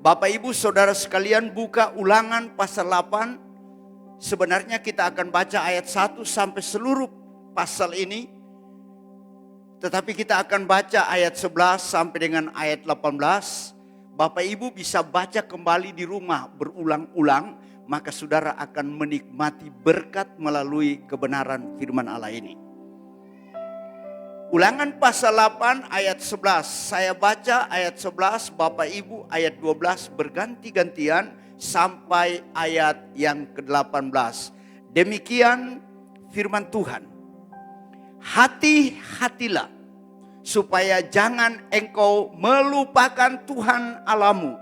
Bapak Ibu Saudara sekalian, buka Ulangan pasal 8. Sebenarnya kita akan baca ayat 1 sampai seluruh pasal ini. Tetapi kita akan baca ayat 11 sampai dengan ayat 18. Bapak Ibu bisa baca kembali di rumah berulang-ulang. Maka saudara akan menikmati berkat melalui kebenaran firman Allah ini. Ulangan pasal 8 ayat 11. Saya baca ayat 11, Bapak Ibu ayat 12 berganti-gantian sampai ayat yang ke-18. Demikian firman Tuhan. Hati-hatilah supaya jangan engkau melupakan Tuhan Allahmu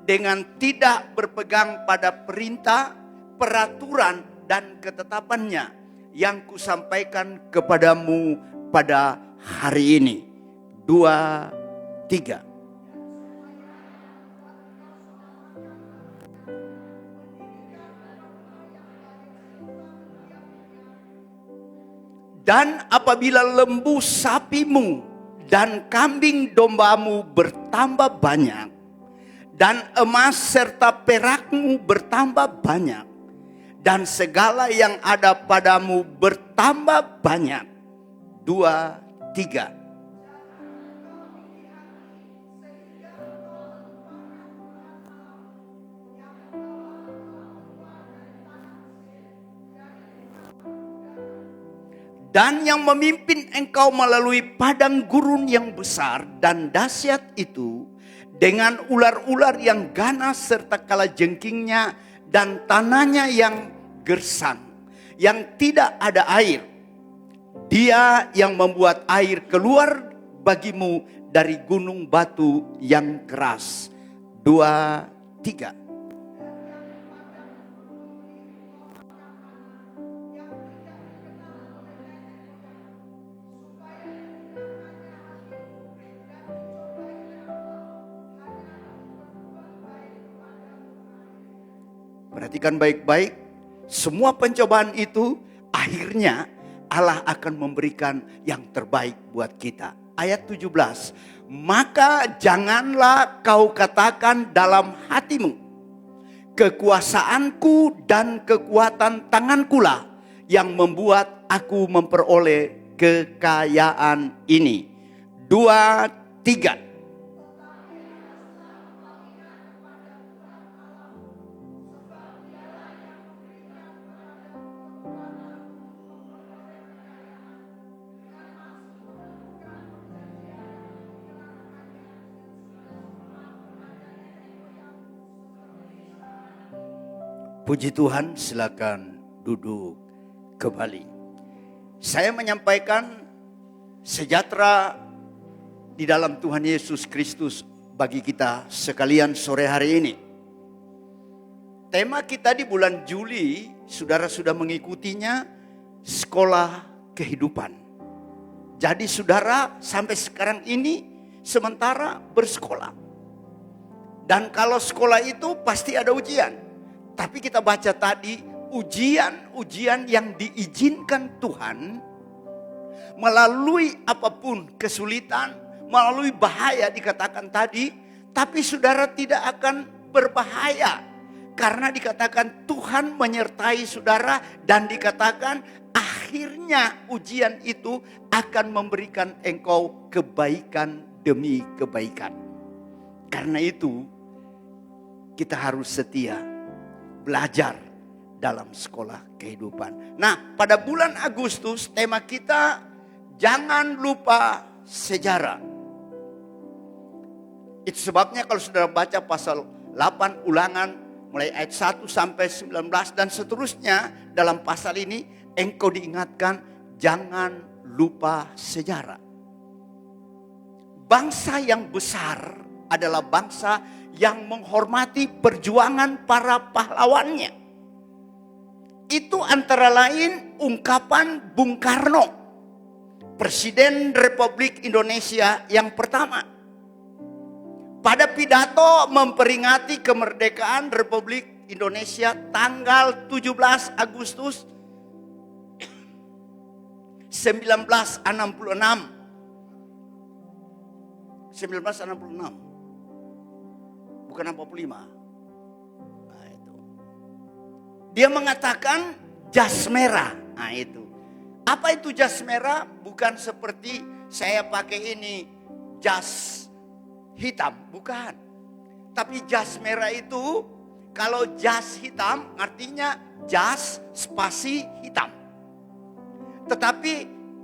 dengan tidak berpegang pada perintah, peraturan dan ketetapannya yang kusampaikan kepadamu pada hari ini. 2, 3. Dan apabila lembu sapimu dan kambing dombamu bertambah banyak, dan emas serta perakmu bertambah banyak, dan segala yang ada padamu bertambah banyak. 2, 3. Dan yang memimpin engkau melalui padang gurun yang besar dan dahsyat itu, dengan ular-ular yang ganas serta kalajengkingnya dan tanahnya yang gersang, yang tidak ada air. Dia yang membuat air keluar bagimu dari gunung batu yang keras. 2, 3. Perhatikan baik-baik, semua pencobaan itu akhirnya Allah akan memberikan yang terbaik buat kita. Ayat 17, maka janganlah kau katakan dalam hatimu, kekuasaanku dan kekuatan tangankulah yang membuat aku memperoleh kekayaan ini. 2, 3. Puji Tuhan, silakan duduk kembali. Saya menyampaikan sejahtera di dalam Tuhan Yesus Kristus bagi kita sekalian sore hari ini. Tema kita di bulan Juli, saudara sudah mengikutinya, sekolah kehidupan. Jadi saudara sampai sekarang ini sementara bersekolah. Dan kalau sekolah itu pasti ada ujian. Tapi kita baca tadi ujian-ujian yang diizinkan Tuhan melalui apapun kesulitan, melalui bahaya dikatakan tadi. Tapi saudara tidak akan berbahaya karena dikatakan Tuhan menyertai saudara dan dikatakan akhirnya ujian itu akan memberikan engkau kebaikan demi kebaikan. Karena itu kita harus setia belajar dalam sekolah kehidupan. Nah, pada bulan Agustus tema kita jangan lupa sejarah. Itu sebabnya kalau saudara baca pasal 8 Ulangan mulai ayat 1 sampai 19 dan seterusnya dalam pasal ini engkau diingatkan jangan lupa sejarah. Bangsa yang besar adalah bangsa yang menghormati perjuangan para pahlawannya. Itu antara lain ungkapan Bung Karno, Presiden Republik Indonesia yang pertama. Pada pidato memperingati kemerdekaan Republik Indonesia tanggal 17 Agustus 1966. bukan 45. Nah, itu. Dia mengatakan jas merah. Nah, itu. Apa itu jas merah? Bukan seperti saya pakai ini jas hitam, bukan. Tapi jas merah itu, kalau jas hitam artinya jas spasi hitam. Tetapi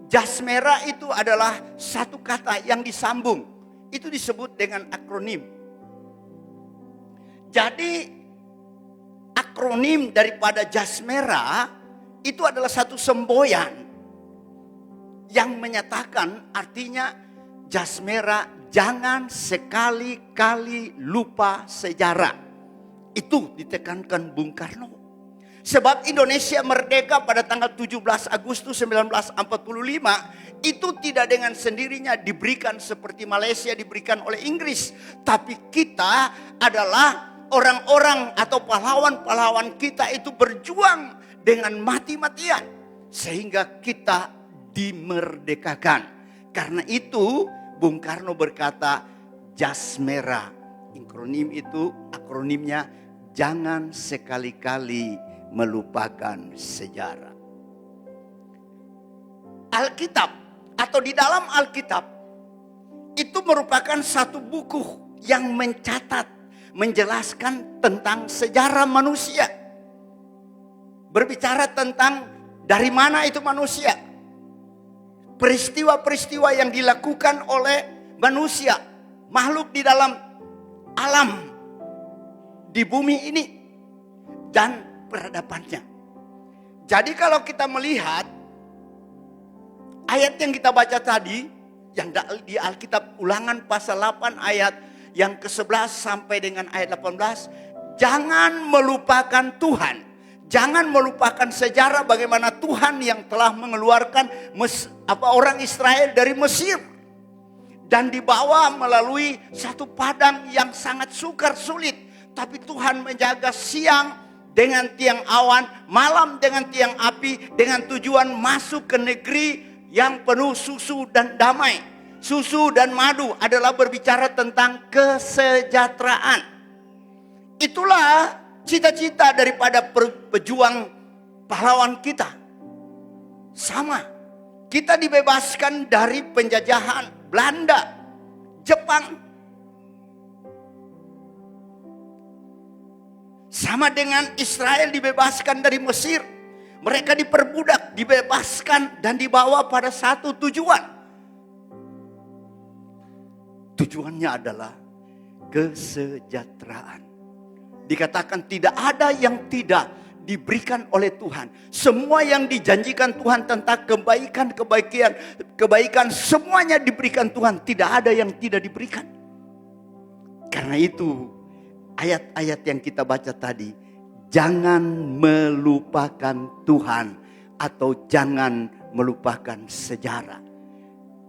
jas merah itu adalah satu kata yang disambung. Itu disebut dengan akronim. Jadi akronim daripada jas merah itu adalah satu semboyan yang menyatakan artinya jas merah jangan sekali-kali lupa sejarah. Itu ditekankan Bung Karno. Sebab Indonesia merdeka pada tanggal 17 Agustus 1945 itu tidak dengan sendirinya diberikan seperti Malaysia diberikan oleh Inggris. Tapi kita adalah orang-orang atau pahlawan-pahlawan kita itu berjuang dengan mati-matian. Sehingga kita dimerdekakan. Karena itu Bung Karno berkata jas merah. Akronimnya jangan sekali-kali melupakan sejarah. Alkitab atau di dalam Alkitab itu merupakan satu buku yang mencatat, menjelaskan tentang sejarah manusia. Berbicara tentang dari mana itu manusia. Peristiwa-peristiwa yang dilakukan oleh manusia, makhluk di dalam alam di bumi ini dan peradabannya. Jadi kalau kita melihat ayat yang kita baca tadi yang di Alkitab Ulangan pasal 8 ayat yang ke-11 sampai dengan ayat 18, jangan melupakan Tuhan. Jangan melupakan sejarah bagaimana Tuhan yang telah mengeluarkan orang Israel dari Mesir. Dan dibawa melalui satu padang yang sangat sukar sulit. Tapi Tuhan menjaga siang dengan tiang awan, malam dengan tiang api. Dengan tujuan masuk ke negeri yang penuh susu dan damai. Susu dan madu adalah berbicara tentang kesejahteraan. Itulah cita-cita daripada pejuang pahlawan kita. Sama. Kita dibebaskan dari penjajahan Belanda, Jepang. Sama dengan Israel dibebaskan dari Mesir. Mereka diperbudak, dibebaskan dan dibawa pada satu tujuan. Tujuannya adalah kesejahteraan. Dikatakan tidak ada yang tidak diberikan oleh Tuhan. Semua yang dijanjikan Tuhan tentang kebaikan semuanya diberikan Tuhan. Tidak ada yang tidak diberikan. Karena itu ayat-ayat yang kita baca tadi, jangan melupakan Tuhan atau jangan melupakan sejarah.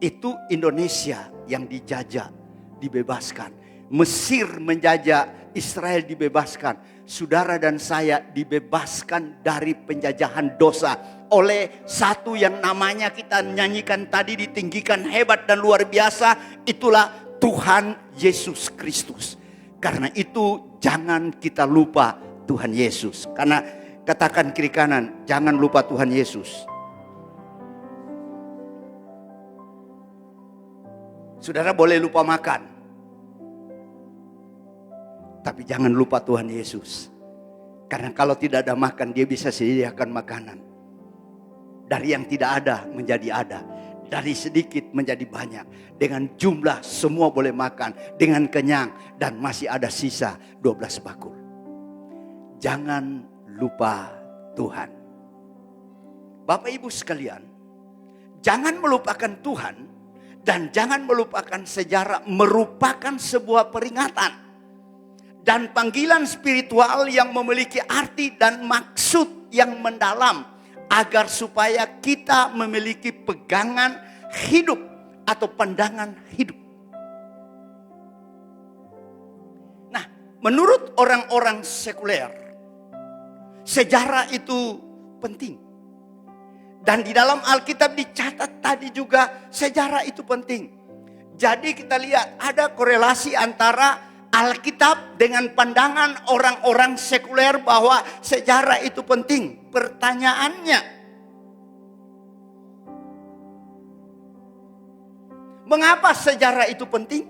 Itu Indonesia yang dijajah, dibebaskan. Mesir menjajah, Israel dibebaskan. Saudara dan saya dibebaskan dari penjajahan dosa oleh satu yang namanya kita nyanyikan tadi, ditinggikan hebat dan luar biasa. Itulah Tuhan Yesus Kristus. Karena itu jangan kita lupa Tuhan Yesus. Karena katakan kiri kanan, jangan lupa Tuhan Yesus. Saudara boleh lupa makan, tapi jangan lupa Tuhan Yesus. Karena kalau tidak ada makan, dia bisa sediakan makanan. Dari yang tidak ada menjadi ada. Dari sedikit menjadi banyak. Dengan jumlah semua boleh makan. Dengan kenyang dan masih ada sisa 12 bakul. Jangan lupa Tuhan. Bapak Ibu sekalian, jangan melupakan Tuhan dan jangan melupakan sejarah merupakan sebuah peringatan. Dan panggilan spiritual yang memiliki arti dan maksud yang mendalam. Agar supaya kita memiliki pegangan hidup atau pandangan hidup. Nah, menurut orang-orang sekuler, sejarah itu penting. Dan di dalam Alkitab dicatat tadi juga sejarah itu penting. Jadi kita lihat ada korelasi antara Alkitab dengan pandangan orang-orang sekuler bahwa sejarah itu penting. Pertanyaannya, mengapa sejarah itu penting?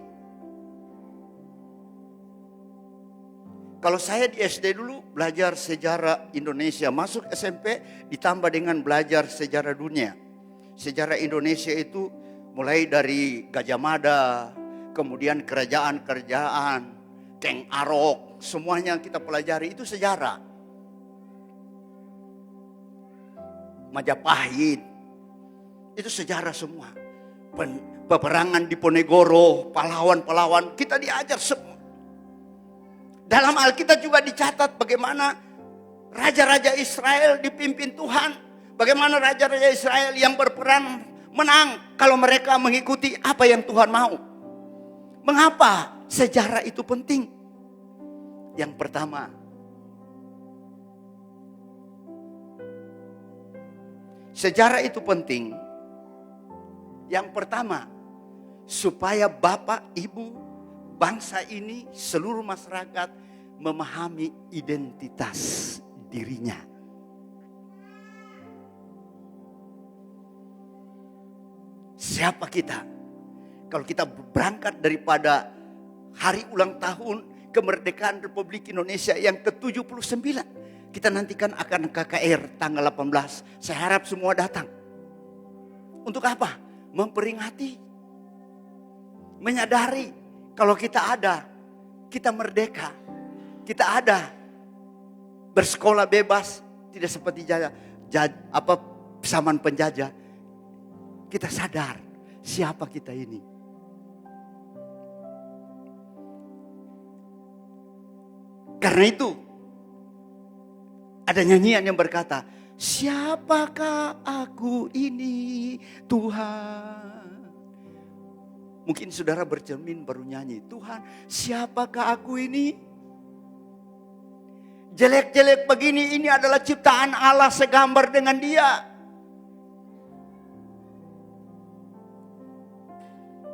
Kalau saya di SD dulu belajar sejarah Indonesia, masuk SMP ditambah dengan belajar sejarah dunia. Sejarah Indonesia itu mulai dari Gajah Mada, kemudian kerajaan-kerajaan, Keng Arok, semuanya kita pelajari itu sejarah. Majapahit, itu sejarah semua. Peperangan Diponegoro, pahlawan-pahlawan, kita diajar semua. Dalam Alkitab juga dicatat bagaimana raja-raja Israel dipimpin Tuhan. Bagaimana raja-raja Israel yang berperan menang kalau mereka mengikuti apa yang Tuhan mau. Mengapa sejarah itu penting? Yang pertama, sejarah itu penting. Yang pertama, supaya Bapak, Ibu, bangsa ini, seluruh masyarakat memahami identitas dirinya. Siapa kita? Kalau kita berangkat daripada hari ulang tahun kemerdekaan Republik Indonesia yang ke-79. Kita nantikan akan KKR tanggal 18. Saya harap semua datang. Untuk apa? Memperingati. Menyadari kalau kita ada, kita merdeka. Kita ada. Bersekolah bebas, tidak seperti zaman penjajah. Kita sadar siapa kita ini. Karena itu ada nyanyian yang berkata, siapakah aku ini Tuhan? Mungkin saudara bercermin baru nyanyi, Tuhan siapakah aku ini? Jelek-jelek begini, ini adalah ciptaan Allah segambar dengan Dia.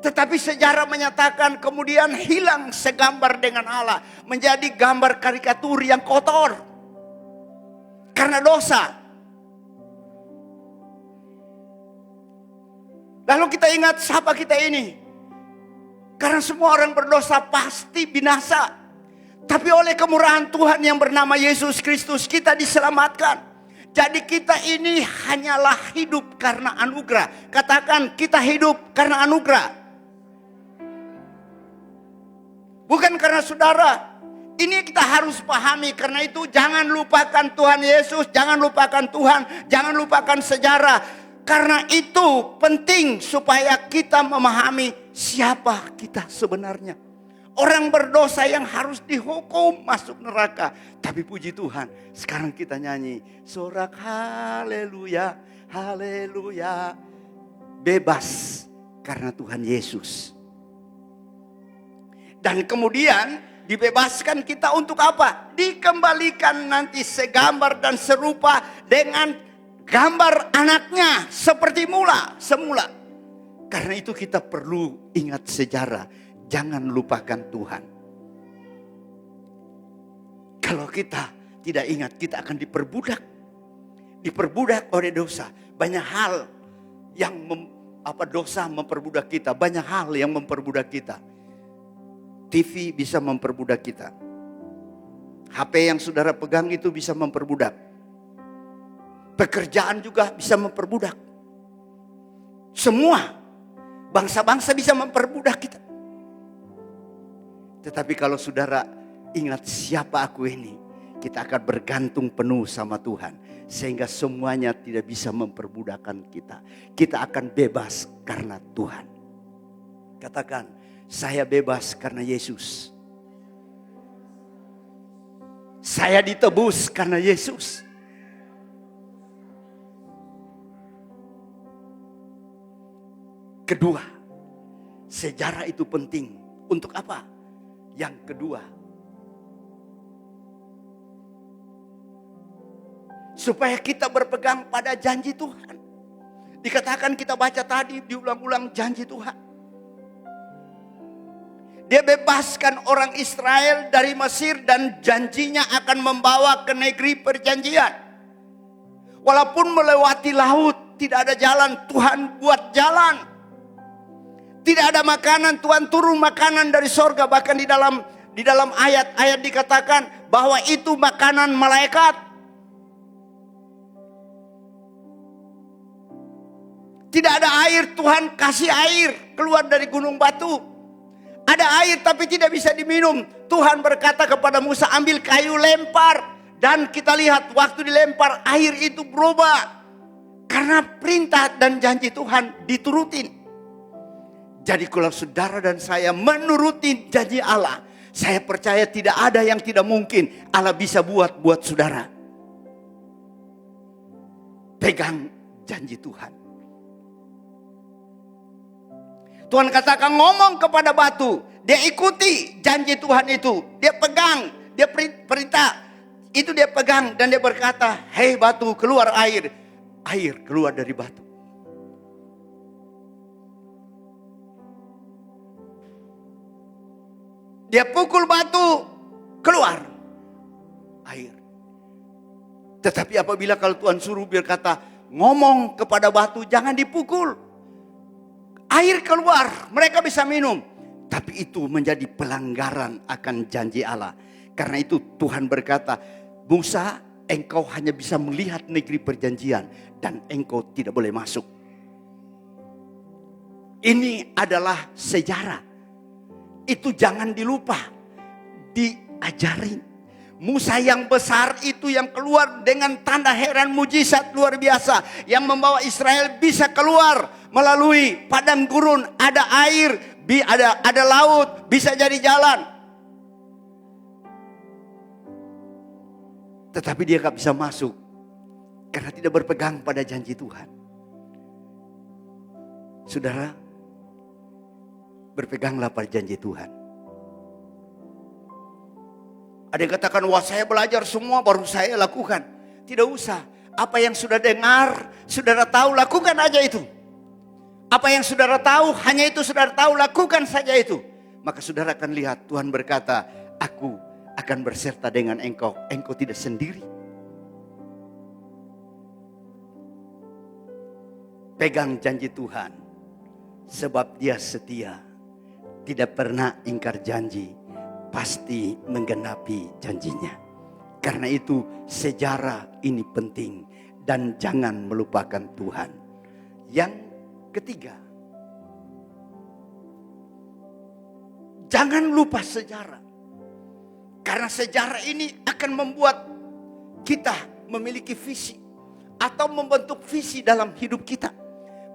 Tetapi sejarah menyatakan kemudian hilang segambar dengan Allah. Menjadi gambar karikatur yang kotor. Karena dosa. Lalu kita ingat siapa kita ini? Karena semua orang berdosa pasti binasa. Tapi oleh kemurahan Tuhan yang bernama Yesus Kristus kita diselamatkan. Jadi kita ini hanyalah hidup karena anugerah. Katakan kita hidup karena anugerah. Bukan karena saudara. Ini kita harus pahami. Karena itu jangan lupakan Tuhan Yesus. Jangan lupakan Tuhan. Jangan lupakan sejarah. Karena itu penting supaya kita memahami siapa kita sebenarnya. Orang berdosa yang harus dihukum masuk neraka. Tapi puji Tuhan, sekarang kita nyanyi sorak haleluya, haleluya. Bebas karena Tuhan Yesus. Dan kemudian dibebaskan kita untuk apa? Dikembalikan nanti segambar dan serupa dengan gambar anaknya seperti semula. Karena itu kita perlu ingat sejarah. Jangan lupakan Tuhan. Kalau kita tidak ingat, kita akan diperbudak. Diperbudak oleh dosa. Banyak hal yang dosa memperbudak kita. Banyak hal yang memperbudak kita. TV bisa memperbudak kita. HP yang saudara pegang itu bisa memperbudak. Pekerjaan juga bisa memperbudak. Semua bangsa-bangsa bisa memperbudak kita. Tetapi kalau saudara ingat siapa aku ini, kita akan bergantung penuh sama Tuhan. Sehingga semuanya tidak bisa memperbudakkan kita. Kita akan bebas karena Tuhan. Katakan, saya bebas karena Yesus. Saya ditebus karena Yesus. Kedua, sejarah itu penting. Untuk apa? Yang kedua, supaya kita berpegang pada janji Tuhan. Dikatakan kita baca tadi, diulang-ulang janji Tuhan. Dia bebaskan orang Israel dari Mesir dan janjinya akan membawa ke negeri perjanjian. Walaupun melewati laut, tidak ada jalan, Tuhan buat jalan. Tidak ada makanan, Tuhan turun makanan dari sorga. Bahkan di dalam ayat-ayat dikatakan bahwa itu makanan malaikat. Tidak ada air, Tuhan kasih air keluar dari gunung batu. Ada air tapi tidak bisa diminum. Tuhan berkata kepada Musa, ambil kayu lempar. Dan kita lihat waktu dilempar air itu berubah. Karena perintah dan janji Tuhan diturutin. Jadi kalau saudara dan saya menuruti janji Allah, saya percaya tidak ada yang tidak mungkin Allah bisa buat saudara. Pegang janji Tuhan. Tuhan katakan ngomong kepada batu. Dia ikuti janji Tuhan itu. Dia pegang. Dia perintah. Itu dia pegang. Dan dia berkata, hei batu keluar air. Air keluar dari batu. Dia pukul batu. Keluar air. Tetapi apabila kalau Tuhan suruh berkata, ngomong kepada batu jangan dipukul. Air keluar, mereka bisa minum. Tapi itu menjadi pelanggaran akan janji Allah. Karena itu Tuhan berkata, Musa, engkau hanya bisa melihat negeri perjanjian. Dan engkau tidak boleh masuk. Ini adalah sejarah. Itu jangan dilupa. Diajarin. Musa yang besar itu yang keluar dengan tanda heran mujizat luar biasa. Yang membawa Israel bisa keluar. Melalui padang gurun, ada air, ada laut, bisa jadi jalan. Tetapi dia gak bisa masuk. Karena tidak berpegang pada janji Tuhan. Saudara, berpeganglah pada janji Tuhan. Ada yang katakan, wah saya belajar semua baru saya lakukan. Tidak usah. Apa yang sudah dengar, saudara tahu, lakukan aja itu. Apa yang saudara tahu, hanya itu saudara tahu, lakukan saja itu. Maka saudara akan lihat Tuhan berkata, aku akan berserta dengan engkau. Engkau tidak sendiri. Pegang janji Tuhan. Sebab dia setia. Tidak pernah ingkar janji. Pasti menggenapi janjinya. Karena itu sejarah ini penting. Dan jangan melupakan Tuhan. Yang ketiga, jangan lupa sejarah. Karena sejarah ini akan membuat kita memiliki visi. Atau membentuk visi dalam hidup kita.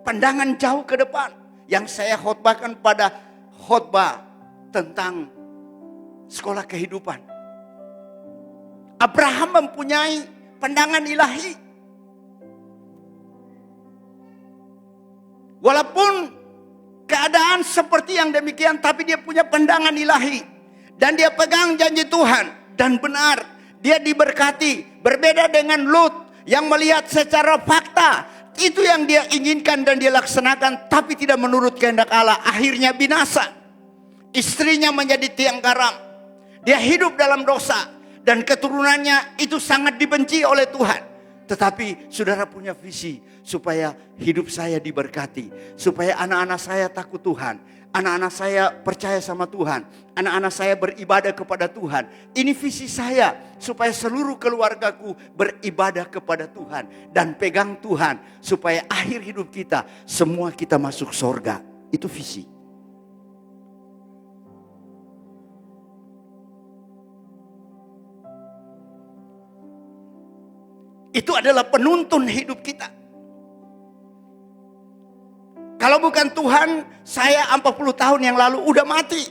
Pandangan jauh ke depan. Yang saya khotbahkan pada khotbah tentang sekolah kehidupan. Abraham mempunyai pandangan ilahi. Walaupun keadaan seperti yang demikian, tapi dia punya pandangan ilahi. Dan dia pegang janji Tuhan. Dan benar, dia diberkati. Berbeda dengan Lut yang melihat secara fakta. Itu yang dia inginkan dan dia laksanakan. Tapi tidak menurut kehendak Allah. Akhirnya binasa. Istrinya menjadi tiang garam. Dia hidup dalam dosa. Dan keturunannya itu sangat dibenci oleh Tuhan. Tetapi saudara punya visi supaya hidup saya diberkati. Supaya anak-anak saya takut Tuhan. Anak-anak saya percaya sama Tuhan. Anak-anak saya beribadah kepada Tuhan. Ini visi saya. Supaya seluruh keluargaku beribadah kepada Tuhan. Dan pegang Tuhan. Supaya akhir hidup kita, semua kita masuk surga. Itu visi. Itu adalah penuntun hidup kita. Kalau bukan Tuhan, saya 40 tahun yang lalu udah mati.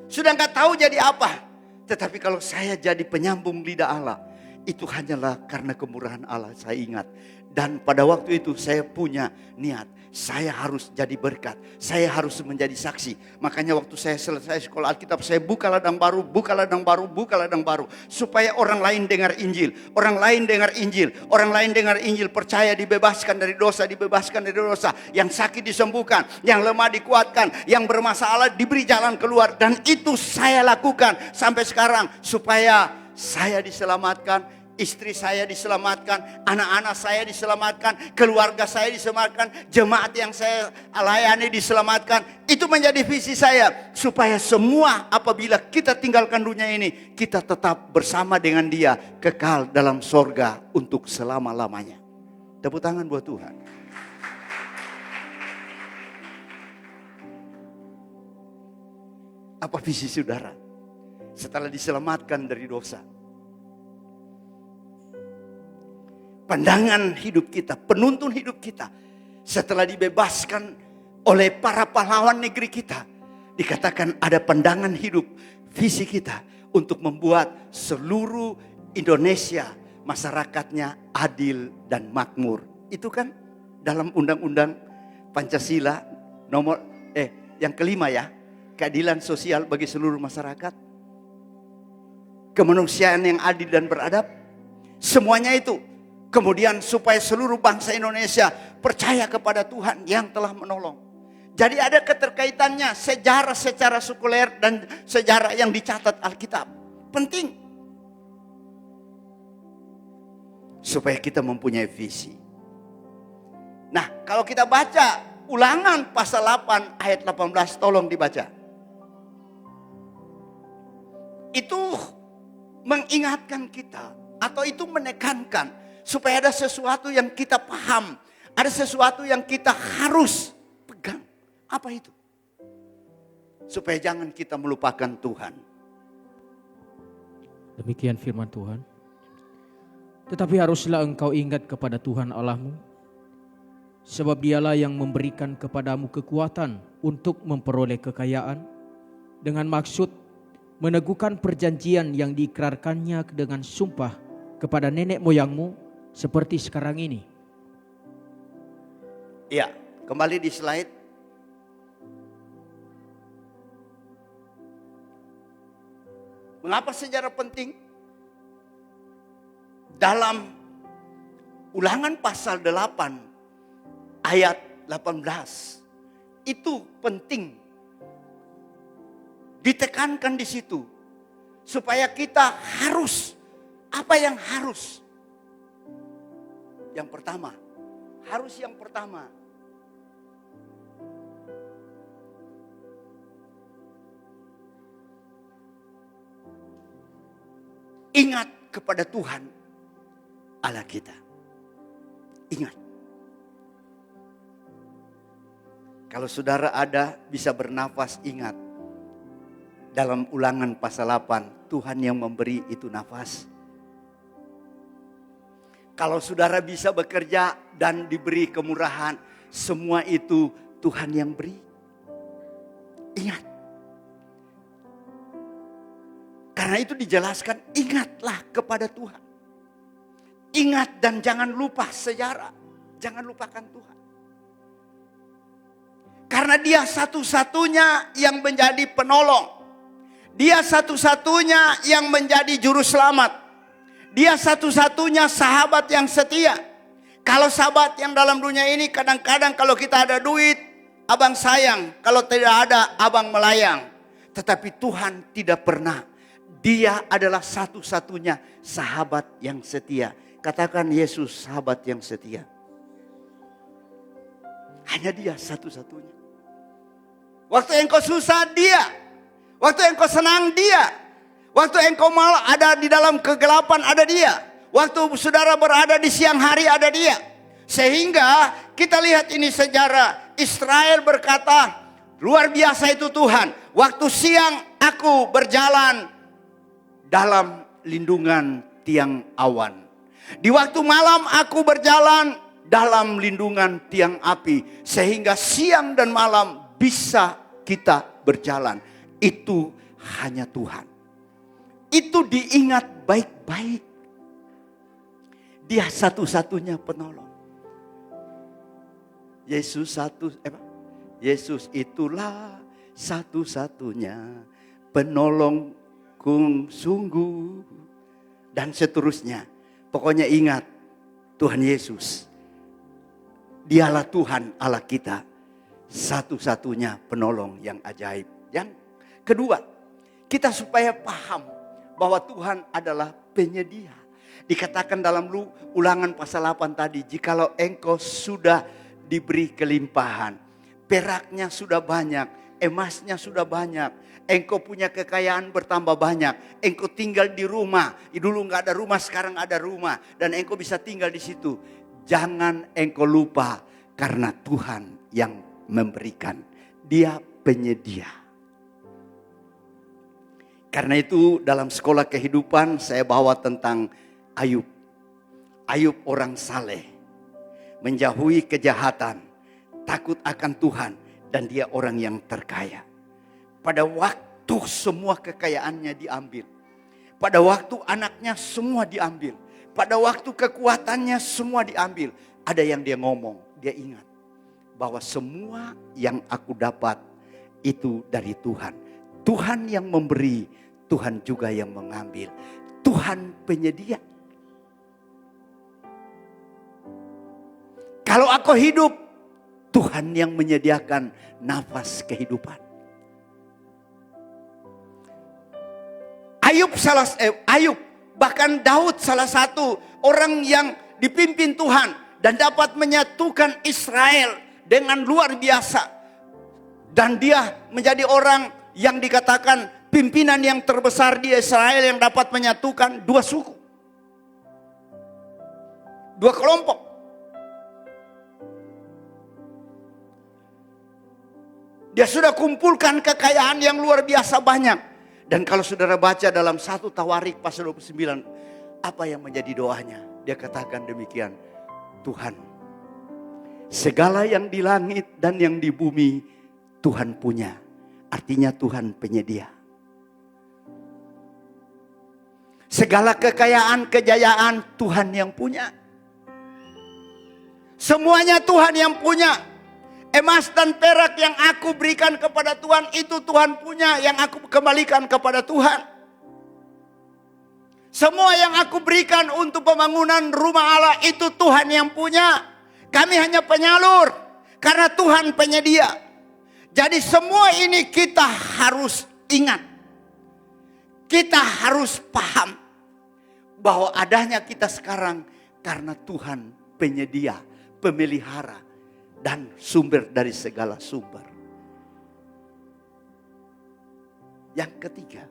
Sudah gak tahu jadi apa. Tetapi kalau saya jadi penyambung lidah Allah, Itu hanyalah karena kemurahan Allah, saya ingat. Dan pada waktu itu saya punya niat, saya harus jadi berkat, saya harus menjadi saksi. Makanya waktu saya selesai sekolah Alkitab, saya buka ladang baru, buka ladang baru, buka ladang baru. Supaya orang lain dengar Injil, orang lain dengar Injil, orang lain dengar Injil, percaya, dibebaskan dari dosa, dibebaskan dari dosa. Yang sakit disembuhkan, yang lemah dikuatkan, yang bermasalah diberi jalan keluar. Dan itu saya lakukan sampai sekarang, supaya saya diselamatkan, istri saya diselamatkan, anak-anak saya diselamatkan, keluarga saya diselamatkan, jemaat yang saya layani diselamatkan. Itu menjadi visi saya, supaya semua apabila kita tinggalkan dunia ini, kita tetap bersama dengan Dia, kekal dalam sorga untuk selama-lamanya. Tepuk tangan buat Tuhan. Apa visi saudara setelah diselamatkan dari dosa? Pandangan hidup kita, penuntun hidup kita, setelah dibebaskan oleh para pahlawan negeri kita, dikatakan ada pandangan hidup, visi kita untuk membuat seluruh Indonesia masyarakatnya adil dan makmur. Itu kan dalam Undang-Undang Pancasila nomor yang kelima ya, keadilan sosial bagi seluruh masyarakat, kemanusiaan yang adil dan beradab, semuanya itu. Kemudian supaya seluruh bangsa Indonesia percaya kepada Tuhan yang telah menolong. Jadi ada keterkaitannya sejarah secara sekuler dan sejarah yang dicatat Alkitab. Penting. Supaya kita mempunyai visi. Nah, kalau kita baca Ulangan pasal 8 ayat 18, tolong dibaca. Itu mengingatkan kita, atau itu menekankan supaya ada sesuatu yang kita paham, ada sesuatu yang kita harus pegang. Apa itu? Supaya jangan kita melupakan Tuhan. Demikian firman Tuhan. Tetapi haruslah engkau ingat kepada Tuhan Allahmu, sebab Dialah yang memberikan kepadamu kekuatan untuk memperoleh kekayaan, dengan maksud meneguhkan perjanjian yang diikrarkannya dengan sumpah kepada nenek moyangmu, seperti sekarang ini. Ya, kembali di slide. Mengapa sejarah penting? Dalam Ulangan pasal 8 ayat 18 itu penting. Ditekankan di situ supaya kita harus, apa yang harus? Yang pertama, ingat kepada Tuhan Allah kita. Ingat. Kalau saudara ada bisa bernafas, ingat. Dalam Ulangan pasal 8, Tuhan yang memberi itu nafas. Kalau saudara bisa bekerja dan diberi kemurahan, semua itu Tuhan yang beri. Ingat. Karena itu dijelaskan, ingatlah kepada Tuhan. Ingat dan jangan lupa sejarah. Jangan lupakan Tuhan. Karena Dia satu-satunya yang menjadi penolong. Dia satu-satunya yang menjadi juru selamat. Dia satu-satunya sahabat yang setia. Kalau sahabat yang dalam dunia ini kadang-kadang kalau kita ada duit, abang sayang. Kalau tidak ada, abang melayang. Tetapi Tuhan tidak pernah. Dia adalah satu-satunya sahabat yang setia. Katakan Yesus sahabat yang setia. Hanya Dia satu-satunya. Waktu engkau susah Dia. Waktu engkau senang Dia. Waktu engkau malah ada di dalam kegelapan ada Dia. Waktu saudara berada di siang hari ada Dia. Sehingga kita lihat ini sejarah. Israel berkata, luar biasa itu Tuhan. Waktu siang aku berjalan dalam lindungan tiang awan. Di waktu malam aku berjalan dalam lindungan tiang api. Sehingga siang dan malam bisa kita berjalan. Itu hanya Tuhan. Itu diingat baik-baik. Dia satu-satunya penolong. Yesus itulah satu-satunya penolongku sungguh. Dan seterusnya. Pokoknya ingat, Tuhan Yesus, Dialah Tuhan Allah kita, satu-satunya penolong yang ajaib. Yang kedua, kita supaya paham bahwa Tuhan adalah penyedia. Dikatakan dalam Ulangan pasal 8 tadi, jikalau engkau sudah diberi kelimpahan, peraknya sudah banyak, emasnya sudah banyak, engkau punya kekayaan bertambah banyak, engkau tinggal di rumah, dulu nggak ada rumah, sekarang ada rumah, dan engkau bisa tinggal di situ. Jangan engkau lupa, karena Tuhan yang memberikan, Dia penyedia. Karena itu dalam sekolah kehidupan saya bawa tentang Ayub. Ayub orang saleh, menjauhi kejahatan, takut akan Tuhan, dan dia orang yang terkaya. Pada waktu semua kekayaannya diambil, pada waktu anaknya semua diambil, pada waktu kekuatannya semua diambil, ada yang dia ngomong, dia ingat bahwa semua yang aku dapat itu dari Tuhan. Tuhan yang memberi, Tuhan juga yang mengambil. Tuhan penyedia. Kalau aku hidup, Tuhan yang menyediakan nafas kehidupan. Ayub, bahkan Daud salah satu orang yang dipimpin Tuhan dan dapat menyatukan Israel dengan luar biasa. Dan dia menjadi orang yang dikatakan pimpinan yang terbesar di Israel yang dapat menyatukan dua suku, dua kelompok. Dia sudah kumpulkan kekayaan yang luar biasa banyak. Dan kalau saudara baca dalam 1 Tawarik pasal 29, apa yang menjadi doanya? Dia katakan demikian, Tuhan, segala yang di langit dan yang di bumi Tuhan punya. Artinya Tuhan penyedia. Segala kekayaan, kejayaan Tuhan yang punya. Semuanya Tuhan yang punya. Emas dan perak yang aku berikan kepada Tuhan, itu Tuhan punya, yang aku kembalikan kepada Tuhan. Semua yang aku berikan untuk pembangunan rumah Allah, itu Tuhan yang punya. Kami hanya penyalur, karena Tuhan penyedia. Jadi semua ini kita harus ingat. Kita harus paham bahwa adanya kita sekarang karena Tuhan penyedia, pemelihara, dan sumber dari segala sumber. Yang ketiga,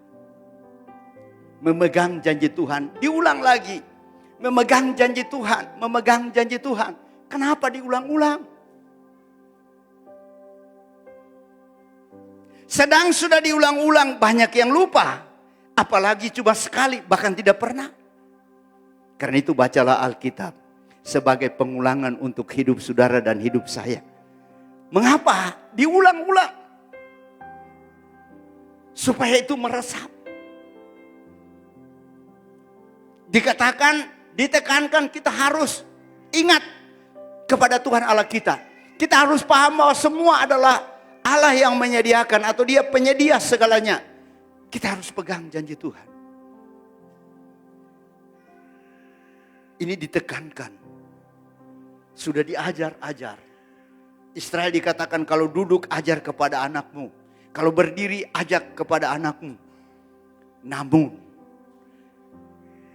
memegang janji Tuhan. Diulang lagi, memegang janji Tuhan, memegang janji Tuhan. Kenapa diulang-ulang? Sedang sudah diulang-ulang, banyak yang lupa. Apalagi cuma sekali, bahkan tidak pernah. Karena itu bacalah Alkitab sebagai pengulangan untuk hidup saudara dan hidup saya. Mengapa? Diulang-ulang. Supaya itu meresap. Dikatakan, ditekankan kita harus ingat kepada Tuhan Allah kita. Kita harus paham bahwa semua adalah Allah yang menyediakan atau Dia penyedia segalanya. Kita harus pegang janji Tuhan. Ini ditekankan. Sudah diajar-ajar. Israel dikatakan kalau duduk ajar kepada anakmu. Kalau berdiri ajak kepada anakmu. Namun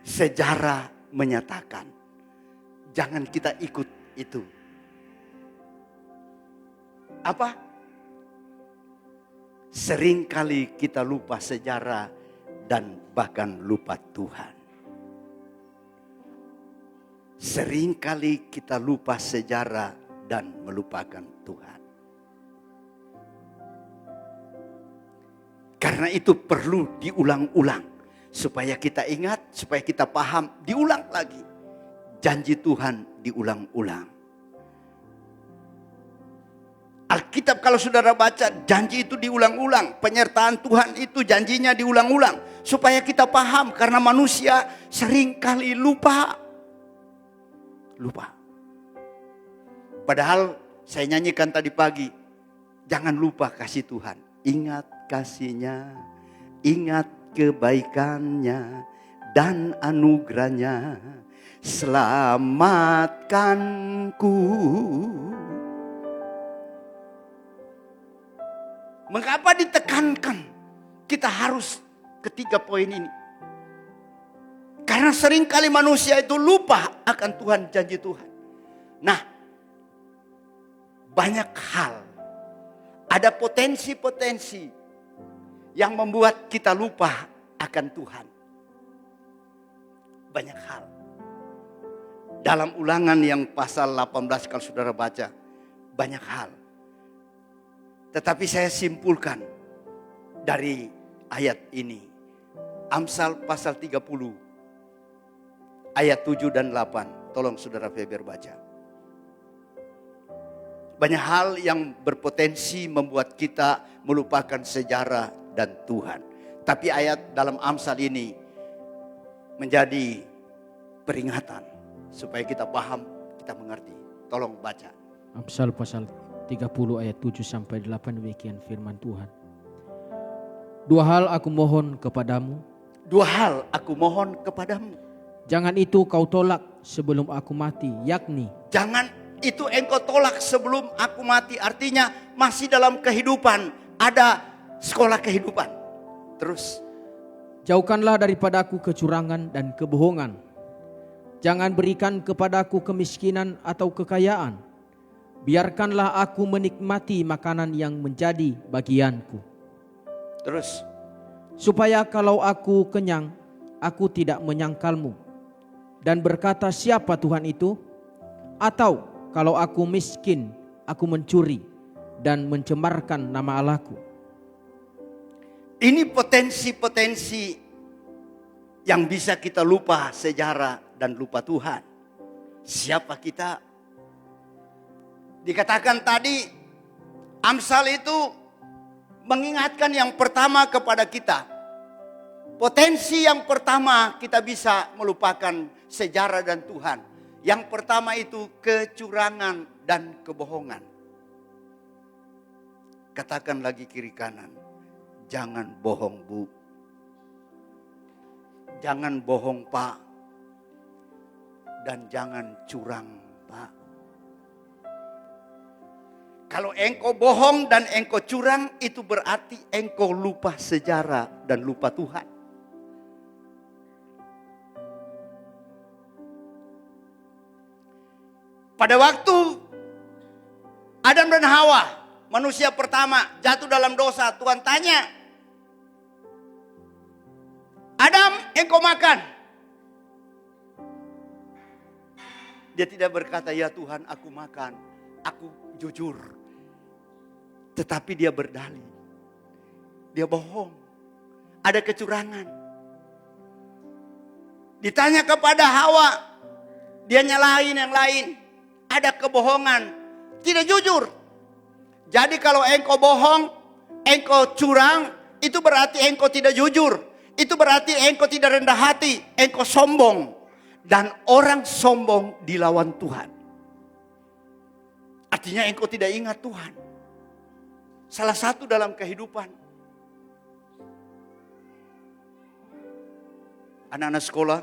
sejarah menyatakan jangan kita ikut itu. Apa? Seringkali kita lupa sejarah dan bahkan lupa Tuhan. Seringkali kita lupa sejarah dan melupakan Tuhan. Karena itu perlu diulang-ulang. Supaya kita ingat, supaya kita paham, diulang lagi. Janji Tuhan diulang-ulang. Alkitab kalau saudara baca, janji itu diulang-ulang. Penyertaan Tuhan itu janjinya diulang-ulang. Supaya kita paham, karena manusia seringkali lupa. Lupa. Padahal saya nyanyikan tadi pagi, jangan lupa kasih Tuhan. Ingat kasih-Nya, ingat kebaikannya dan anugerahnya, selamatkanku. Mengapa ditekankan kita harus ketiga poin ini? Karena seringkali manusia itu lupa akan Tuhan, janji Tuhan. Nah, banyak hal, ada potensi-potensi yang membuat kita lupa akan Tuhan. Banyak hal. Dalam Ulangan yang pasal 18 kalau saudara baca, banyak hal. Tetapi saya simpulkan dari ayat ini. Amsal pasal 30 ayat 7 dan 8. Tolong saudara Feber baca. Banyak hal yang berpotensi membuat kita melupakan sejarah dan Tuhan. Tapi ayat dalam Amsal ini menjadi peringatan supaya kita paham, kita mengerti. Tolong baca. Amsal pasal 30 ayat 7 sampai 8, demikian firman Tuhan. Dua hal aku mohon kepadamu. Dua hal aku mohon kepadamu. Jangan itu kau tolak sebelum aku mati, yakni. Jangan itu engkau tolak sebelum aku mati. Artinya masih dalam kehidupan, ada sekolah kehidupan. Terus. Jauhkanlah daripadaku kecurangan dan kebohongan. Jangan berikan kepadaku kemiskinan atau kekayaan. Biarkanlah aku menikmati makanan yang menjadi bagianku. Terus. Supaya kalau aku kenyang, aku tidak menyangkalmu. Dan berkata, siapa Tuhan itu? Atau kalau aku miskin, aku mencuri dan mencemarkan nama Allahku. Ini potensi-potensi yang bisa kita lupa sejarah dan lupa Tuhan. Siapa kita? Dikatakan tadi, Amsal itu mengingatkan yang pertama kepada kita. Potensi yang pertama kita bisa melupakan sejarah dan Tuhan. Yang pertama itu kecurangan dan kebohongan. Katakan lagi kiri kanan, jangan bohong Bu. Jangan bohong Pak. Dan jangan curang Pak. Kalau engkau bohong dan engkau curang, itu berarti engkau lupa sejarah dan lupa Tuhan. Pada waktu Adam dan Hawa, manusia pertama jatuh dalam dosa, Tuhan tanya, Adam, engkau makan? Dia tidak berkata, ya Tuhan aku makan, aku jujur. Tetapi dia berdalih. Dia bohong. Ada kecurangan. Ditanya kepada Hawa, dia nyalahin yang lain. Ada kebohongan. Tidak jujur. Jadi kalau engkau bohong, engkau curang, itu berarti engkau tidak jujur. Itu berarti engkau tidak rendah hati, engkau sombong. Dan orang sombong dilawan Tuhan. Artinya engkau tidak ingat Tuhan. Salah satu dalam kehidupan. Anak-anak sekolah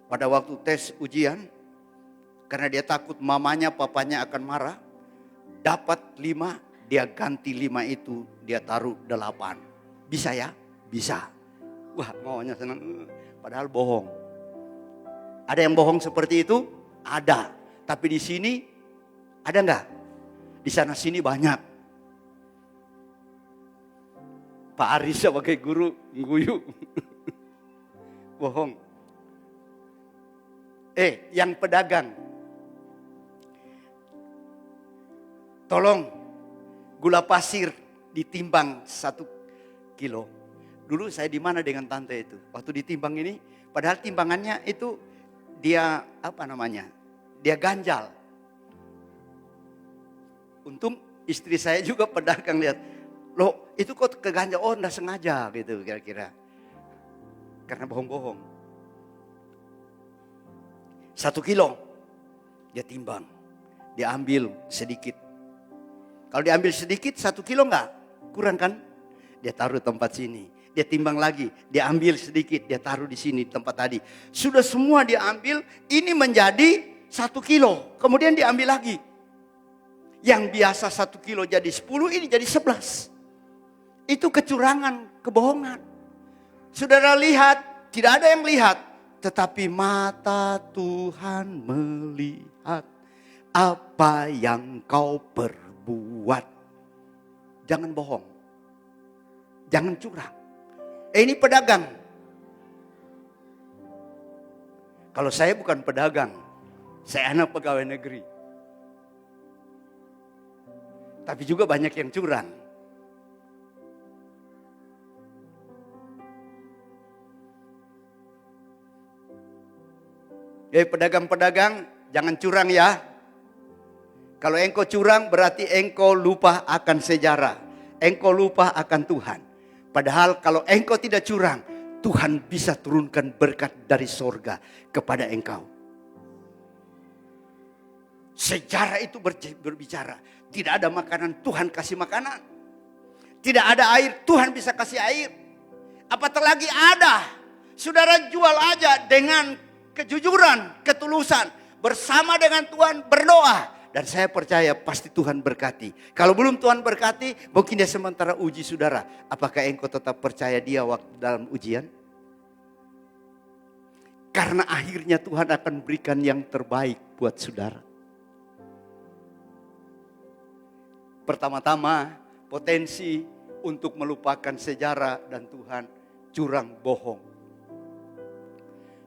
pada waktu tes ujian, karena dia takut mamanya papanya akan marah, dapat 5, dia ganti 5 itu, dia taruh 8. Bisa ya? Bisa. Wah, maunya senang. Padahal bohong. Ada yang bohong seperti itu? Ada. Tapi di sini ada enggak? Di sana sini banyak. Pak Aris sebagai guru guyu. Bohong. Yang pedagang. Tolong gula pasir ditimbang 1 kilo. Dulu saya di mana dengan tante itu? Waktu ditimbang ini, padahal timbangannya itu dia dia ganjal. Untung istri saya juga pedagang, lihat. Loh itu kok keganjal, oh enggak sengaja gitu kira-kira. Karena bohong-bohong. 1 kilo. Dia timbang, dia ambil sedikit. Kalau diambil sedikit 1 kilo enggak? Kurang kan? Dia taruh tempat sini. Dia timbang lagi, dia ambil sedikit, dia taruh di sini tempat tadi. Sudah semua dia ambil, ini menjadi 1 kilo. Kemudian diambil lagi. Yang biasa 1 kilo jadi 10, ini jadi 11. Itu kecurangan, kebohongan. Saudara lihat, tidak ada yang lihat. Tetapi mata Tuhan melihat apa yang kau perbuat. Jangan bohong. Jangan curang. Ini pedagang. Kalau saya bukan pedagang, saya anak pegawai negeri. Tapi juga banyak yang curang. Pedagang-pedagang, jangan curang ya. Kalau engkau curang berarti engkau lupa akan sejarah. Engkau lupa akan Tuhan. Padahal kalau engkau tidak curang, Tuhan bisa turunkan berkat dari sorga kepada engkau. Sejarah itu berbicara. Tidak ada makanan, Tuhan kasih makanan. Tidak ada air, Tuhan bisa kasih air. Apatah lagi ada. Saudara jual aja dengan kejujuran, ketulusan. Bersama dengan Tuhan berdoa. Dan saya percaya pasti Tuhan berkati. Kalau belum Tuhan berkati, mungkin dia sementara uji saudara. Apakah engkau tetap percaya dia waktu dalam ujian? Karena akhirnya Tuhan akan berikan yang terbaik buat saudara. Pertama-tama, potensi untuk melupakan sejarah dan Tuhan, curang, bohong.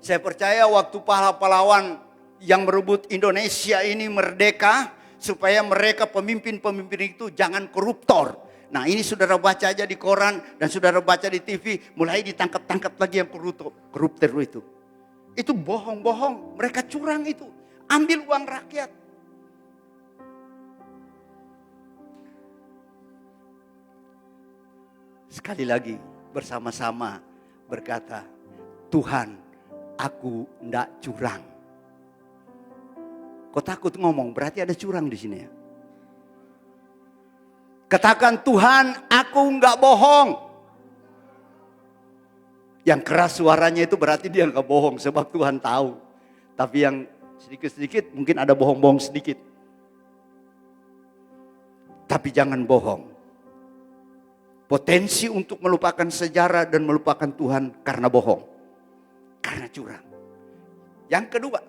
Saya percaya waktu pahlawan yang merebut Indonesia ini merdeka, supaya mereka pemimpin-pemimpin itu jangan koruptor. Nah ini saudara baca aja di koran dan saudara baca di TV, mulai ditangkap-tangkap lagi yang koruptor itu. Itu bohong-bohong, mereka curang itu, ambil uang rakyat. Sekali lagi bersama-sama berkata, Tuhan, aku ndak curang. Kau takut ngomong, berarti ada curang di sini ya. Katakan, Tuhan, aku nggak bohong. Yang keras suaranya itu berarti dia nggak bohong, sebab Tuhan tahu. Tapi yang sedikit-sedikit mungkin ada bohong-bohong sedikit. Tapi jangan bohong. Potensi untuk melupakan sejarah dan melupakan Tuhan karena bohong. Karena curang. Yang kedua,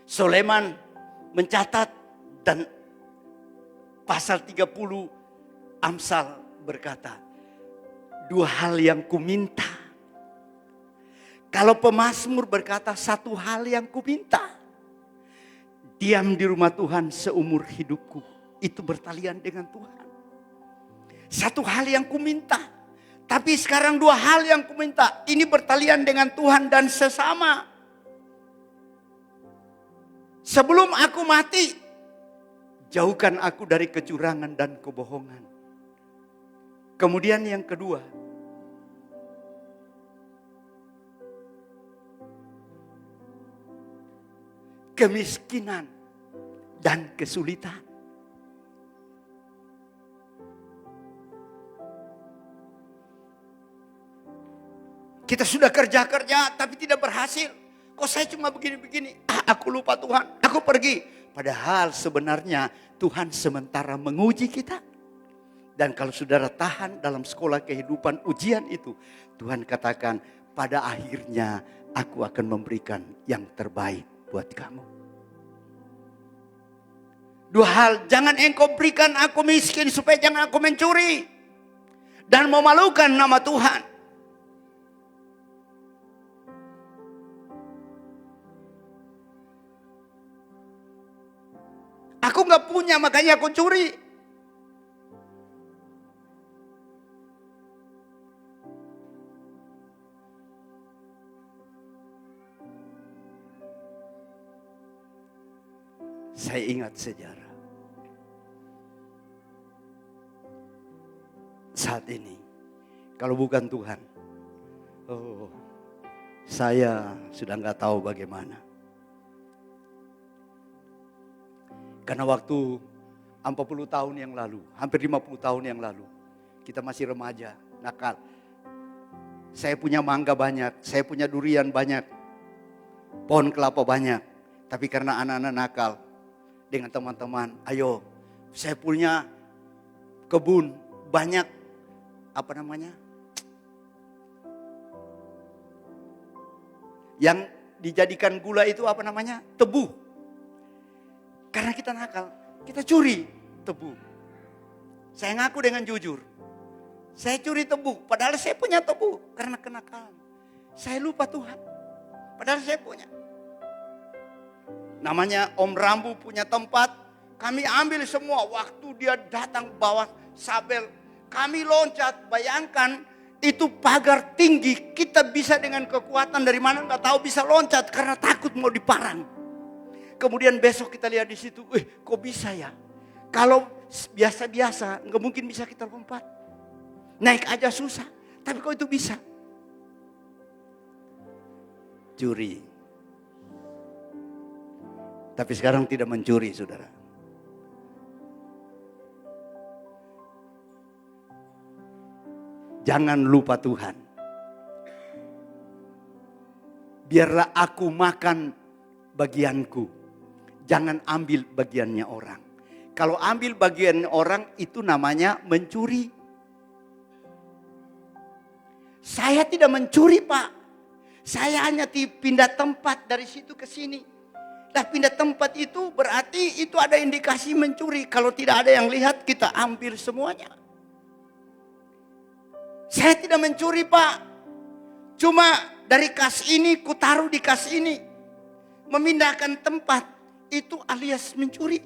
Sulaiman mencatat dan pasal 30 Amsal berkata, 2 hal yang kuminta. Kalau pemazmur berkata 1 hal yang kuminta. Diam di rumah Tuhan seumur hidupku. Itu bertalian dengan Tuhan. 1 hal yang kuminta. Tapi sekarang 2 hal yang kuminta. Ini bertalian dengan Tuhan dan sesama. Sebelum aku mati, jauhkan aku dari kecurangan dan kebohongan. Kemudian yang kedua, kemiskinan dan kesulitan. Kita sudah kerja-kerja tapi tidak berhasil. Kok saya cuma begini-begini? Aku lupa Tuhan, aku pergi. Padahal sebenarnya Tuhan sementara menguji kita. Dan kalau saudara tahan dalam sekolah kehidupan ujian itu, Tuhan katakan, pada akhirnya aku akan memberikan yang terbaik buat kamu. 2 hal, jangan engkau berikan aku miskin supaya jangan aku mencuri. Dan memalukan nama Tuhan. Aku gak punya makanya aku curi. Saya ingat sejarah. Saat ini, kalau bukan Tuhan, saya sudah gak tahu bagaimana. Karena waktu 40 tahun yang lalu, hampir 50 tahun yang lalu, kita masih remaja, nakal. Saya punya mangga banyak, saya punya durian banyak, pohon kelapa banyak. Tapi karena anak-anak nakal dengan teman-teman, ayo saya punya kebun banyak, yang dijadikan gula itu tebu. Karena kita nakal, kita curi tebu. Saya ngaku dengan jujur, saya curi tebu, padahal saya punya tebu. Karena kenakalan, saya lupa Tuhan, padahal saya punya. Namanya Om Rambu punya tempat, kami ambil semua. Waktu dia datang bawa sabel, kami loncat. Bayangkan itu pagar tinggi, kita bisa dengan kekuatan dari mana nggak tahu bisa loncat karena takut mau diparang. Kemudian besok kita lihat di situ, kok bisa ya? Kalau biasa-biasa nggak mungkin bisa kita lompat. Naik aja susah, tapi kok itu bisa? Curi. Tapi sekarang tidak mencuri, saudara. Jangan lupa Tuhan. Biarlah aku makan bagianku. Jangan ambil bagiannya orang. Kalau ambil bagian orang itu namanya mencuri. Saya tidak mencuri, Pak. Saya hanya pindah tempat dari situ ke sini. Nah, pindah tempat itu berarti itu ada indikasi mencuri. Kalau tidak ada yang lihat, kita ambil semuanya. Saya tidak mencuri, Pak. Cuma dari kas ini, ku taruh di kas ini. Memindahkan tempat, itu alias mencuri.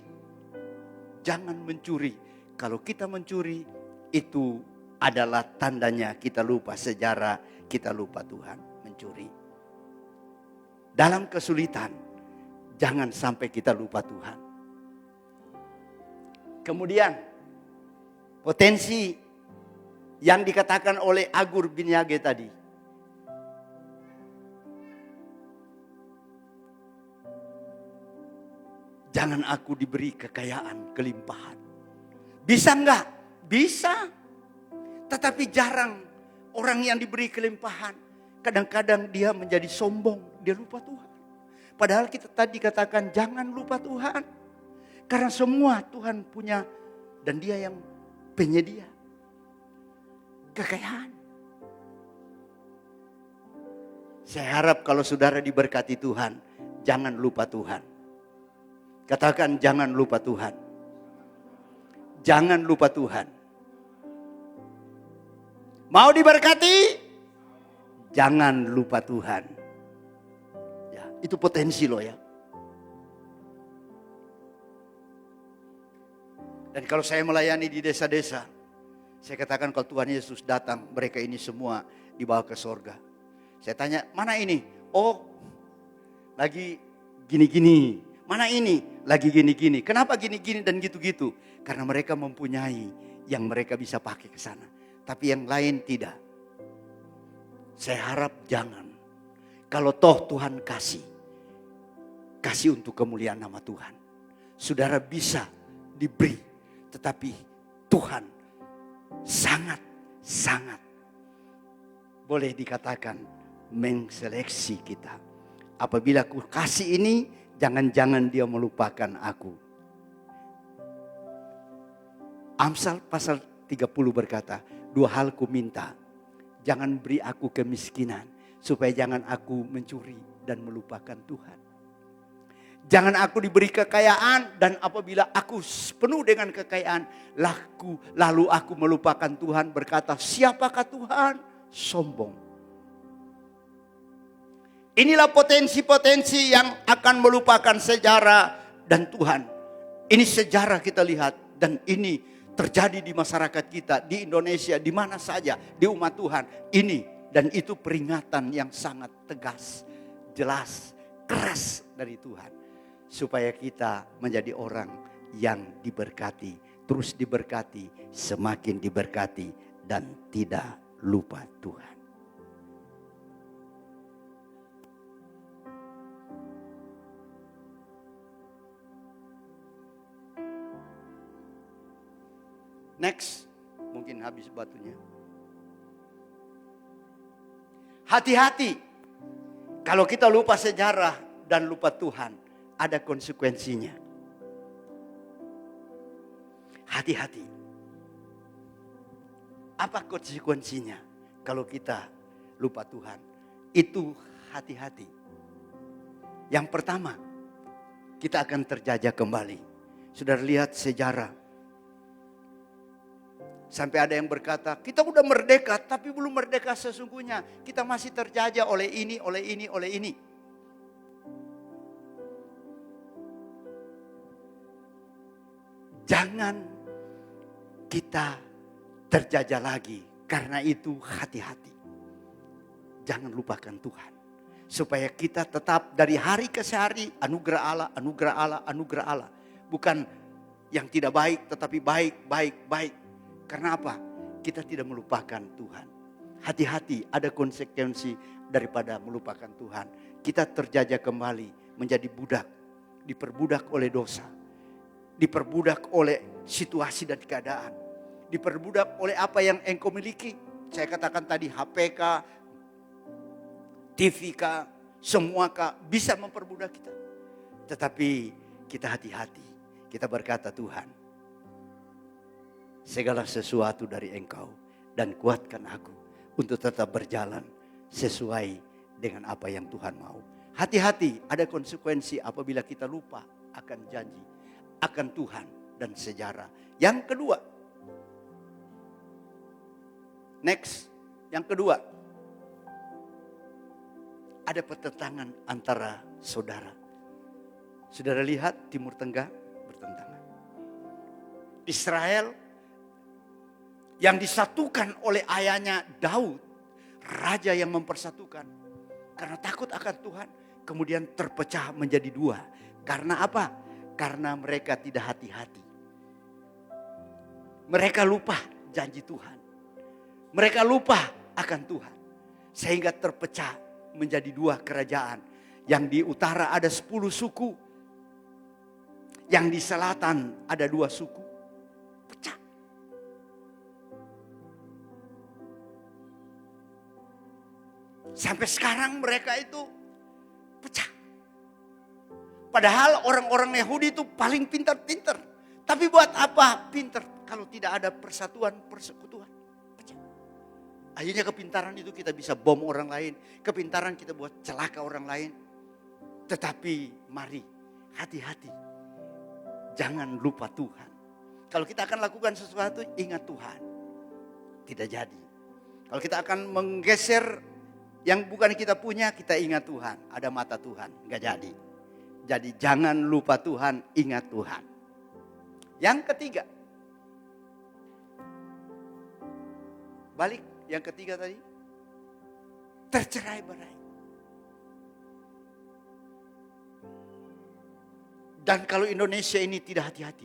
Jangan mencuri. Kalau kita mencuri, itu adalah tandanya kita lupa sejarah, kita lupa Tuhan. Mencuri. Dalam kesulitan, jangan sampai kita lupa Tuhan. Kemudian, potensi yang dikatakan oleh Agur bin Yage tadi. Jangan aku diberi kekayaan, kelimpahan. Bisa enggak? Bisa. Tetapi jarang orang yang diberi kelimpahan. Kadang-kadang dia menjadi sombong, dia lupa Tuhan. Padahal kita tadi katakan jangan lupa Tuhan. Karena semua Tuhan punya dan dia yang penyedia kekayaan. Saya harap kalau saudara diberkati Tuhan, jangan lupa Tuhan. Katakan jangan lupa Tuhan. Jangan lupa Tuhan. Mau diberkati? Jangan lupa Tuhan. Ya, itu potensi loh ya. Dan kalau saya melayani di desa-desa, saya katakan kalau Tuhan Yesus datang, mereka ini semua dibawa ke sorga. Saya tanya, mana ini? Oh, lagi gini-gini. Mana ini? Lagi gini-gini. Kenapa gini-gini dan gitu-gitu? Karena mereka mempunyai yang mereka bisa pakai ke sana. Tapi yang lain tidak. Saya harap jangan. Kalau toh Tuhan kasih. Kasih untuk kemuliaan nama Tuhan. Saudara bisa diberi. Tetapi Tuhan sangat boleh dikatakan mengseleksi kita. Apabila aku kasih ini, jangan-jangan dia melupakan aku. Amsal pasal 30 berkata, 2 hal ku minta. Jangan beri aku kemiskinan, supaya jangan aku mencuri dan melupakan Tuhan. Jangan aku diberi kekayaan dan apabila aku penuh dengan kekayaan, lalu aku melupakan Tuhan, berkata, siapakah Tuhan? Sombong. Inilah potensi-potensi yang akan melupakan sejarah dan Tuhan. Ini sejarah kita lihat dan ini terjadi di masyarakat kita, di Indonesia, di mana saja, di umat Tuhan. Ini dan itu peringatan yang sangat tegas, jelas, keras dari Tuhan. Supaya kita menjadi orang yang diberkati, terus diberkati, semakin diberkati dan tidak lupa Tuhan. Next, mungkin habis batunya. Hati-hati, kalau kita lupa sejarah dan lupa Tuhan, ada konsekuensinya. Hati-hati. Apa konsekuensinya kalau kita lupa Tuhan? Itu hati-hati. Yang pertama, kita akan terjajah kembali. Sudah lihat sejarah. Sampai ada yang berkata, kita udah merdeka tapi belum merdeka sesungguhnya. Kita masih terjajah oleh ini, oleh ini, oleh ini. Jangan kita terjajah lagi. Karena itu hati-hati. Jangan lupakan Tuhan. Supaya kita tetap dari hari ke hari anugerah Allah, anugerah Allah, anugerah Allah. Bukan yang tidak baik tetapi baik, baik, baik. Karena apa? Kita tidak melupakan Tuhan. Hati-hati, ada konsekuensi daripada melupakan Tuhan. Kita terjajah kembali menjadi budak. Diperbudak oleh dosa. Diperbudak oleh situasi dan keadaan. Diperbudak oleh apa yang engkau miliki. Saya katakan tadi HPK, TVK, semua bisa memperbudak kita. Tetapi kita hati-hati. Kita berkata, Tuhan, segala sesuatu dari Engkau dan kuatkan aku untuk tetap berjalan sesuai dengan apa yang Tuhan mau. Hati-hati, ada konsekuensi apabila kita lupa akan janji, akan Tuhan dan sejarah. Yang kedua, next, yang kedua, ada pertentangan antara saudara. Saudara lihat Timur Tengah bertentangan. Israel yang disatukan oleh ayahnya Daud, raja yang mempersatukan. Karena takut akan Tuhan, kemudian terpecah menjadi dua. Karena apa? Karena mereka tidak hati-hati. Mereka lupa janji Tuhan. Mereka lupa akan Tuhan. Sehingga terpecah menjadi dua kerajaan. Yang di utara ada 10 suku. Yang di selatan ada 2 suku. Pecah. Sampai sekarang mereka itu pecah. Padahal orang-orang Yahudi itu paling pintar-pintar. Tapi buat apa pintar kalau tidak ada persatuan, persekutuan? Pecah. Akhirnya kepintaran itu kita bisa bom orang lain. Kepintaran kita buat celaka orang lain. Tetapi mari hati-hati. Jangan lupa Tuhan. Kalau kita akan lakukan sesuatu, ingat Tuhan. Tidak jadi. Kalau kita akan menggeser yang bukan kita punya, kita ingat Tuhan. Ada mata Tuhan, enggak jadi. Jadi jangan lupa Tuhan, ingat Tuhan. Yang ketiga. Balik yang ketiga tadi. Tercerai-berai. Dan kalau Indonesia ini tidak hati-hati.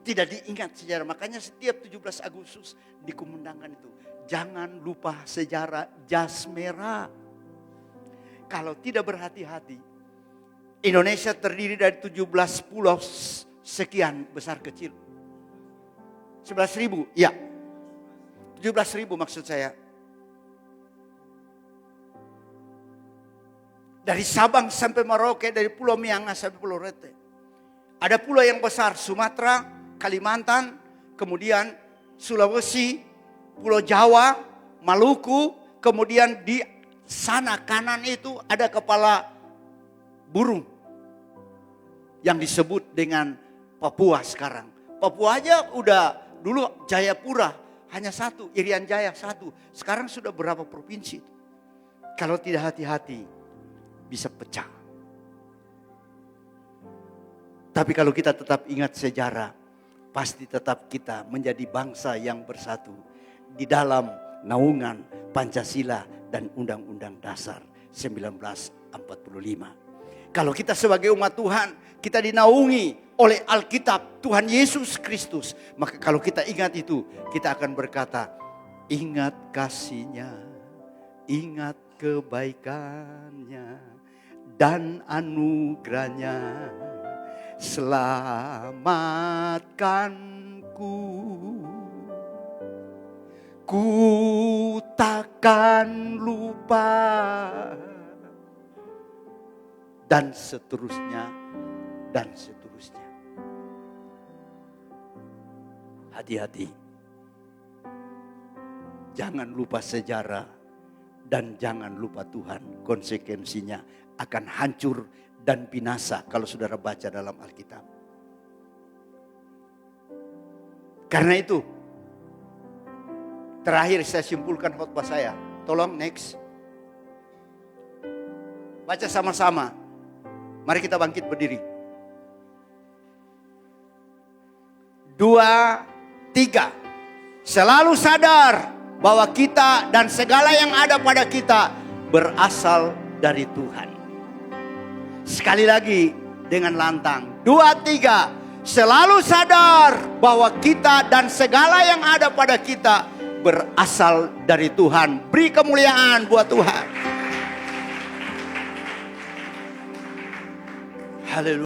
Tidak diingat sejarah. Makanya setiap 17 Agustus dikumandangkan itu. Jangan lupa sejarah jas merah. Kalau tidak berhati-hati. Indonesia terdiri dari 17 pulau sekian besar kecil. 11.000, ya. 17.000 maksud saya. Dari Sabang sampai Merauke, dari Pulau Miangas sampai Pulau Rete. Ada pulau yang besar, Sumatera, Kalimantan, kemudian Sulawesi, Pulau Jawa, Maluku, kemudian di sana kanan itu ada kepala burung yang disebut dengan Papua sekarang. Papua aja udah dulu Jayapura hanya 1, Irian Jaya 1. Sekarang sudah berapa provinsi? Kalau tidak hati-hati bisa pecah. Tapi kalau kita tetap ingat sejarah, pasti tetap kita menjadi bangsa yang bersatu di dalam naungan Pancasila dan Undang-Undang Dasar 1945. Kalau kita sebagai umat Tuhan, kita dinaungi oleh Alkitab Tuhan Yesus Kristus. Maka kalau kita ingat itu, kita akan berkata, ingat kasih-Nya, ingat kebaikan-Nya, dan anugerah-Nya. Selamatkanku ku takkan lupa. Dan seterusnya, dan seterusnya. Hati-hati. Jangan lupa sejarah dan jangan lupa Tuhan. Konsekuensinya akan hancur dan binasa kalau saudara baca dalam Alkitab. Karena itu, terakhir saya simpulkan khotbah saya. Tolong next. Baca sama-sama. Mari kita bangkit berdiri. 2, 3. Selalu sadar bahwa kita dan segala yang ada pada kita berasal dari Tuhan. Sekali lagi dengan lantang. 2, 3. Selalu sadar bahwa kita dan segala yang ada pada kita berasal dari Tuhan. Beri kemuliaan buat Tuhan. Haleluya.